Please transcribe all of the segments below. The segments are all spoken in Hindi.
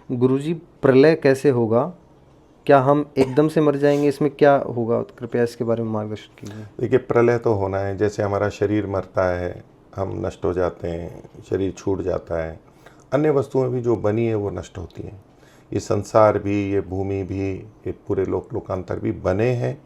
गुरुजी, प्रलय कैसे होगा? क्या हम एकदम से मर जाएंगे? इसमें क्या होगा? कृपया इसके बारे में मार्गदर्शन कीजिए। देखिए, प्रलय तो होना है। जैसे हमारा शरीर मरता है, हम नष्ट हो जाते हैं, शरीर छूट जाता है, अन्य वस्तुएं भी जो बनी है वो नष्ट होती हैं। ये संसार भी, ये भूमि भी, ये पूरे लोक लोकांतर भी बने हैं,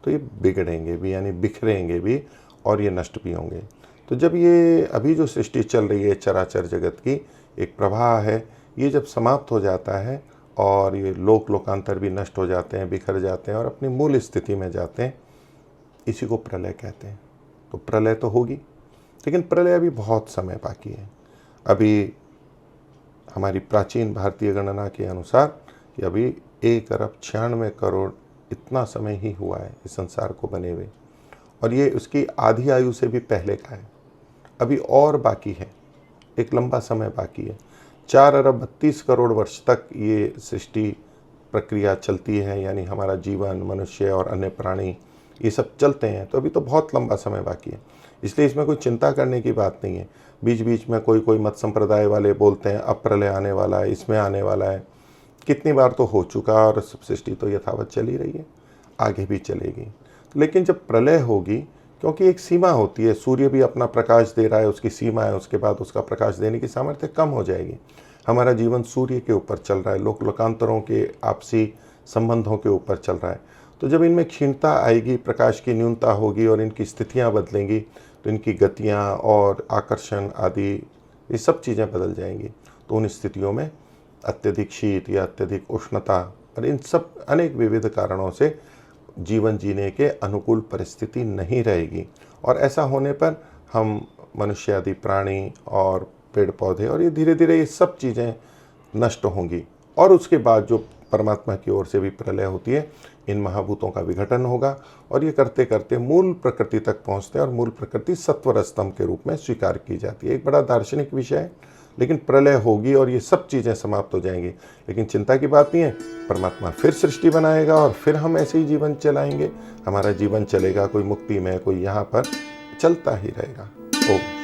तो ये बिगड़ेंगे भी, यानी बिखरेंगे भी, और ये नष्ट भी होंगे। तो जब ये अभी जो सृष्टि चल रही है चराचर जगत की, एक प्रवाह है, ये जब समाप्त हो जाता है और ये लोक लोकांतर भी नष्ट हो जाते हैं, बिखर जाते हैं और अपनी मूल स्थिति में जाते हैं, इसी को प्रलय कहते हैं। तो प्रलय तो होगी, लेकिन प्रलय अभी बहुत समय बाकी है। अभी हमारी प्राचीन भारतीय गणना के अनुसार कि अभी 1 अरब 96 करोड़ इतना समय ही हुआ है इस संसार को बने हुए, और ये उसकी आधी आयु से भी पहले का है। अभी और बाकी है, एक लंबा समय बाकी है। 4 अरब 32 करोड़ वर्ष तक ये सृष्टि प्रक्रिया चलती है, यानी हमारा जीवन, मनुष्य और अन्य प्राणी ये सब चलते हैं। तो अभी तो बहुत लंबा समय बाकी है, इसलिए इसमें कोई चिंता करने की बात नहीं है। बीच बीच में कोई कोई मत संप्रदाय वाले बोलते हैं अब प्रलय आने वाला है, इसमें आने वाला है। कितनी बार तो हो चुका, और सृष्टि तो यथावत चली रही है, आगे भी चलेगी। लेकिन जब प्रलय होगी, क्योंकि एक सीमा होती है, सूर्य भी अपना प्रकाश दे रहा है, उसकी सीमा है, उसके बाद उसका प्रकाश देने की सामर्थ्य कम हो जाएगी। हमारा जीवन सूर्य के ऊपर चल रहा है, लोक लोकांतरों के आपसी संबंधों के ऊपर चल रहा है। तो जब इनमें क्षीणता आएगी, प्रकाश की न्यूनता होगी और इनकी स्थितियाँ बदलेंगी, तो इनकी गतियाँ और आकर्षण आदि ये सब चीज़ें बदल जाएंगी। तो उन स्थितियों में अत्यधिक शीत या अत्यधिक उष्णता और इन सब अनेक विविध कारणों से जीवन जीने के अनुकूल परिस्थिति नहीं रहेगी, और ऐसा होने पर हम मनुष्य आदि प्राणी और पेड़ पौधे और ये धीरे धीरे ये सब चीज़ें नष्ट होंगी। और उसके बाद जो परमात्मा की ओर से भी प्रलय होती है, इन महाभूतों का विघटन होगा, और ये करते करते मूल प्रकृति तक पहुँचते हैं, और मूल प्रकृति सत्वर स्तंभ के रूप में स्वीकार की जाती है। एक बड़ा दार्शनिक विषय है, लेकिन प्रलय होगी और ये सब चीज़ें समाप्त हो जाएंगी। लेकिन चिंता की बात नहीं है, परमात्मा फिर सृष्टि बनाएगा और फिर हम ऐसे ही जीवन चलाएंगे। हमारा जीवन चलेगा, कोई मुक्ति में, कोई यहाँ पर, चलता ही रहेगा। ओम।